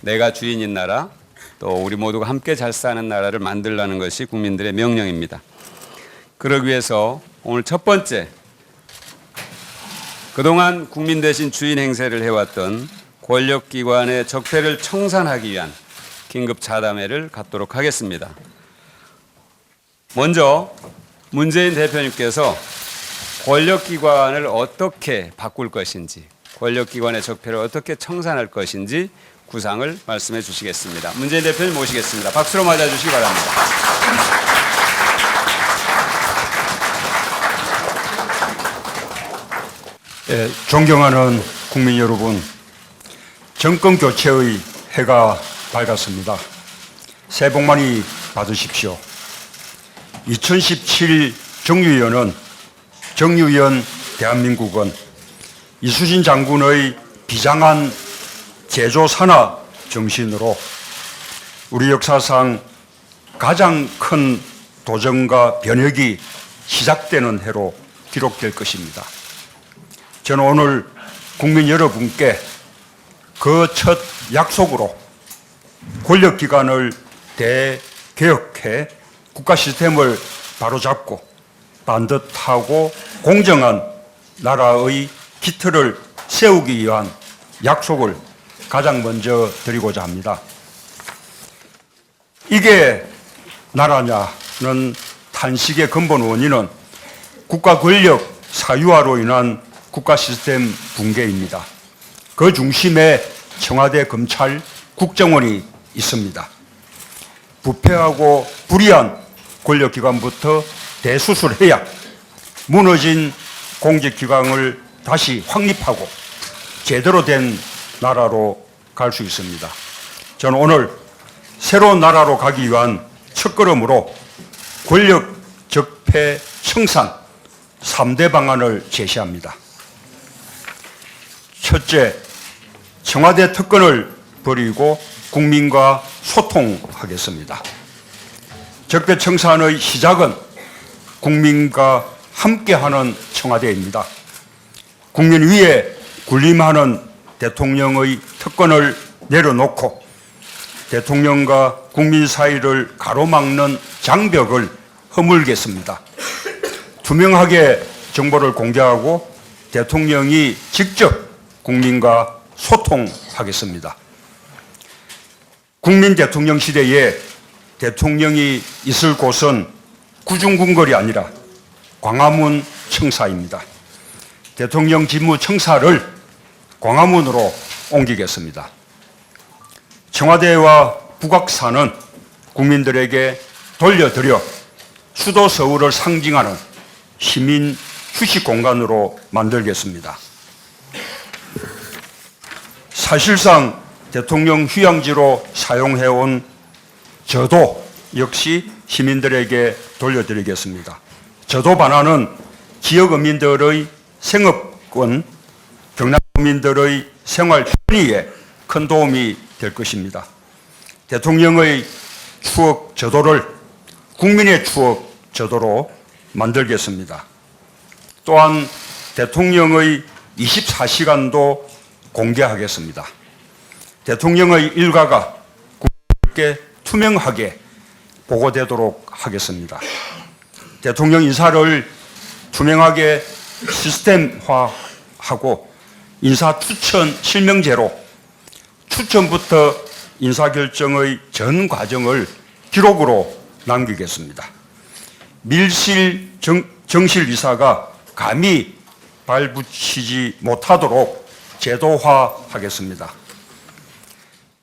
내가 주인인 나라, 또 우리 모두가 함께 잘 사는 나라를 만들라는 것이 국민들의 명령입니다. 그러기 위해서 오늘 첫 번째, 그동안 국민 대신 주인 행세를 해왔던 권력기관의 적폐를 청산하기 위한 긴급 자담회를 갖도록 하겠습니다. 먼저 문재인 대표님께서 권력기관을 어떻게 바꿀 것인지, 권력기관의 적폐를 어떻게 청산할 것인지 구상을 말씀해 주시겠습니다. 문재인 대표님 모시겠습니다. 박수로 맞아주시기 바랍니다. 존경하는 국민 여러분, 정권 교체의 해가 밝았습니다. 새해 복 많이 받으십시오. 2017 정유연 대한민국은 이수신 장군의 비장한 제조산화 정신으로 우리 역사상 가장 큰 도전과 변혁이 시작되는 해로 기록될 것입니다. 저는 오늘 국민 여러분께 그 첫 약속으로 권력기관을 대개혁해 국가 시스템을 바로잡고 반듯하고 공정한 나라의 기틀을 세우기 위한 약속을 가장 먼저 드리고자 합니다. 이게 나라냐는 탄식의 근본 원인은 국가 권력 사유화로 인한 국가 시스템 붕괴입니다. 그 중심에 청와대, 검찰, 국정원이 있습니다. 부패하고 불의한 권력기관부터 대수술해야 무너진 공직기관을 다시 확립하고 제대로 된 나라로 갈 수 있습니다. 저는 오늘 새로운 나라로 가기 위한 첫걸음으로 권력 적폐 청산 3대 방안을 제시합니다. 첫째, 청와대 특권을 버리고 국민과 소통하겠습니다. 적폐 청산의 시작은 국민과 함께하는 청와대입니다. 국민 위에 군림하는 대통령의 특권을 내려놓고 대통령과 국민 사이를 가로막는 장벽을 허물겠습니다. 투명하게 정보를 공개하고 대통령이 직접 국민과 소통하겠습니다. 국민 대통령 시대에 대통령이 있을 곳은 구중궁궐이 아니라 광화문 청사입니다. 대통령 직무 청사를 광화문으로 옮기겠습니다. 청와대와 북악산은 국민들에게 돌려드려 수도 서울을 상징하는 시민 휴식 공간으로 만들겠습니다. 사실상 대통령 휴양지로 사용해온 저도 역시 시민들에게 돌려드리겠습니다. 저도 반환은 지역 어민들의 생업권, 경남 국민들의 생활 편의에 큰 도움이 될 것입니다. 대통령의 추억 저도를 국민의 추억 저도로 만들겠습니다. 또한 대통령의 24시간도 공개하겠습니다. 대통령의 일가가 국민께 투명하게 보고되도록 하겠습니다. 대통령 인사를 투명하게 시스템화하고 인사 추천 실명제로 추천부터 인사결정의 전 과정을 기록으로 남기겠습니다. 밀실 정실이사가 감히 발붙이지 못하도록 제도화하겠습니다.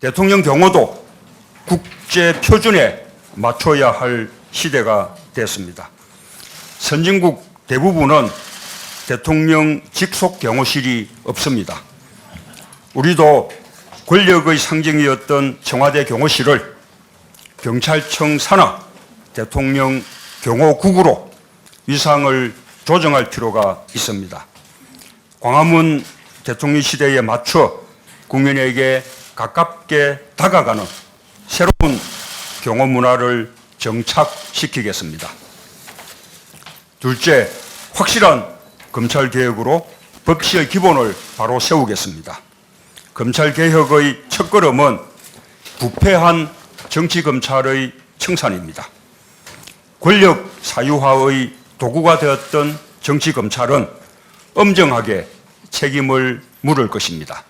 대통령 경호도 국제 표준에 맞춰야 할 시대가 됐습니다. 선진국 대부분은 대통령 직속 경호실이 없습니다. 우리도 권력의 상징이었던 청와대 경호실을 경찰청 산하 대통령 경호국으로 위상을 조정할 필요가 있습니다. 광화문 대통령 시대에 맞춰 국민에게 가깝게 다가가는 새로운 경호 문화를 정착시키겠습니다. 둘째, 확실한 검찰개혁으로 법치의 기본을 바로 세우겠습니다. 검찰개혁의 첫걸음은 부패한 정치검찰의 청산입니다. 권력 사유화의 도구가 되었던 정치검찰은 엄정하게 책임을 물을 것입니다.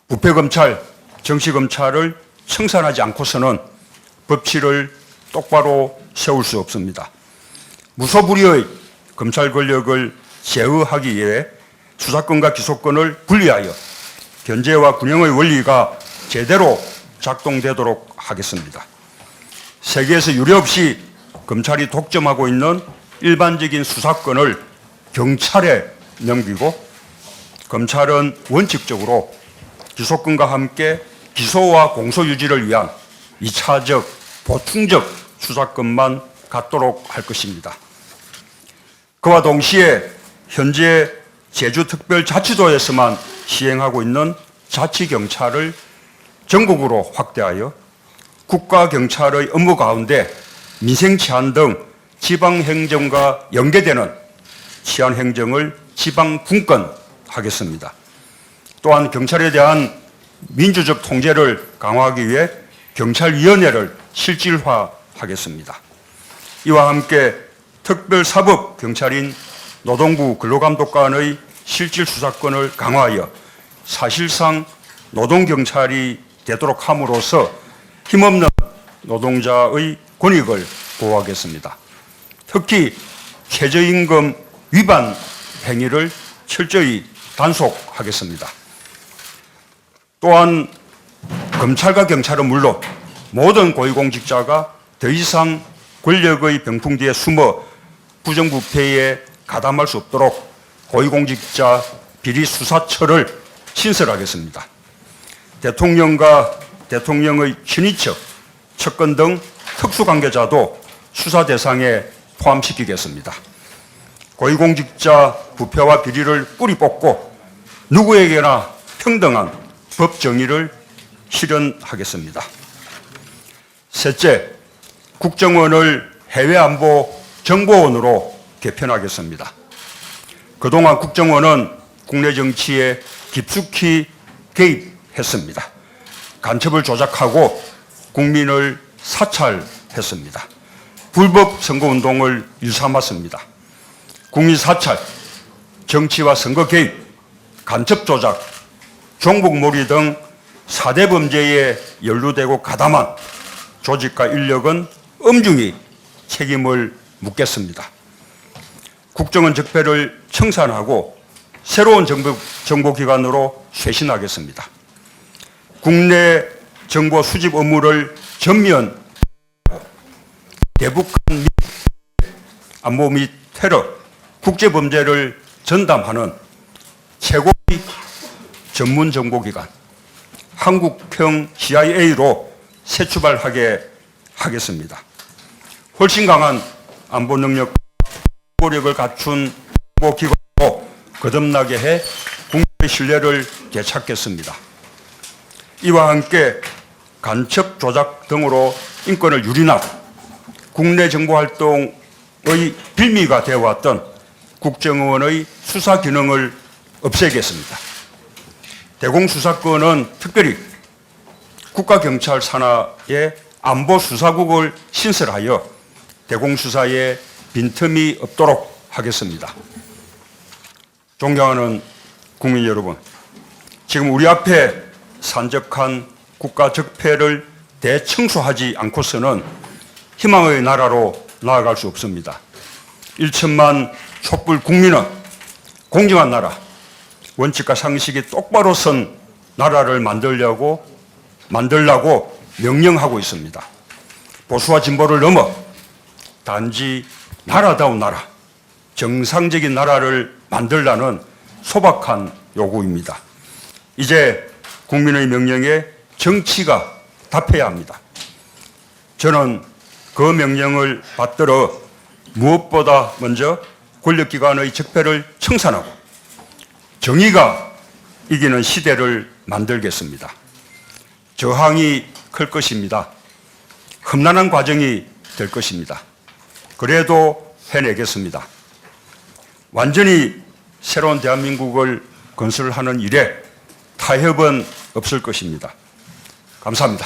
부패검찰, 정치검찰을 청산하지 않고서는 법치를 똑바로 세울 수 없습니다. 무소불위의 검찰 권력을 제어하기 위해 수사권과 기소권을 분리하여 견제와 균형의 원리가 제대로 작동되도록 하겠습니다. 세계에서 유례없이 검찰이 독점하고 있는 일반적인 수사권을 경찰에 넘기고 검찰은 원칙적으로 기소권과 함께 기소와 공소 유지를 위한 2차적, 보충적 수사권만 갖도록 할 것입니다. 그와 동시에 현재 제주특별자치도에서만 시행하고 있는 자치경찰을 전국으로 확대하여 국가경찰의 업무 가운데 민생치안 등 지방행정과 연계되는 치안행정을 지방분권하겠습니다. 또한 경찰에 대한 민주적 통제를 강화하기 위해 경찰위원회를 실질화하겠습니다. 이와 함께 특별사법경찰인 노동부 근로감독관의 실질수사권을 강화하여 사실상 노동경찰이 되도록 함으로써 힘없는 노동자의 권익을 보호하겠습니다. 특히 최저임금 위반 행위를 철저히 단속하겠습니다. 또한 검찰과 경찰은 물론 모든 고위공직자가 더 이상 권력의 병풍 뒤에 숨어 부정부패에 가담할 수 없도록 고위공직자 비리수사처를 신설하겠습니다. 대통령과 대통령의 친인척, 측근 등 특수관계자도 수사 대상에 포함시키겠습니다. 고위공직자 부패와 비리를 뿌리 뽑고 누구에게나 평등한 법 정의를 실현하겠습니다. 셋째, 국정원을 해외안보 정보원으로 개편하겠습니다. 그동안 국정원은 국내 정치에 깊숙이 개입했습니다. 간첩을 조작하고 국민을 사찰했습니다. 불법 선거운동을 일삼았습니다. 국민 사찰, 정치와 선거 개입, 간첩 조작, 종북몰이 등 4대 범죄에 연루되고 가담한 조직과 인력은 엄중히 책임을 묻겠습니다. 국정원 적폐를 청산하고 새로운 정보기관으로 쇄신하겠습니다. 국내 정보 수집 업무를 전면 대북한 및 안보 및 테러, 국제범죄를 전담하는 최고의 전문 정보기관 한국형 CIA로 새 출발하게 하겠습니다. 훨씬 강한 안보 능력과 정보력을 갖춘 정보기관으로 거듭나게 해 국민의 신뢰를 되찾겠습니다. 이와 함께 간첩 조작 등으로 인권을 유린하고 국내 정보활동의 빌미가 되어왔던 국정원의 수사 기능을 없애겠습니다. 대공수사권은 특별히 국가경찰 산하의 안보수사국을 신설하여 대공수사에 빈틈이 없도록 하겠습니다. 존경하는 국민 여러분, 지금 우리 앞에 산적한 국가 적폐를 대청소하지 않고서는 희망의 나라로 나아갈 수 없습니다. 1천만 촛불 국민은 공정한 나라, 원칙과 상식이 똑바로 선 나라를 만들라고 명령하고 있습니다. 보수와 진보를 넘어 단지 나라다운 나라, 정상적인 나라를 만들라는 소박한 요구입니다. 이제 국민의 명령에 정치가 답해야 합니다. 저는 그 명령을 받들어 무엇보다 먼저 권력기관의 적폐를 청산하고 정의가 이기는 시대를 만들겠습니다. 저항이 클 것입니다. 험난한 과정이 될 것입니다. 그래도 해내겠습니다. 완전히 새로운 대한민국을 건설하는 일에 타협은 없을 것입니다. 감사합니다.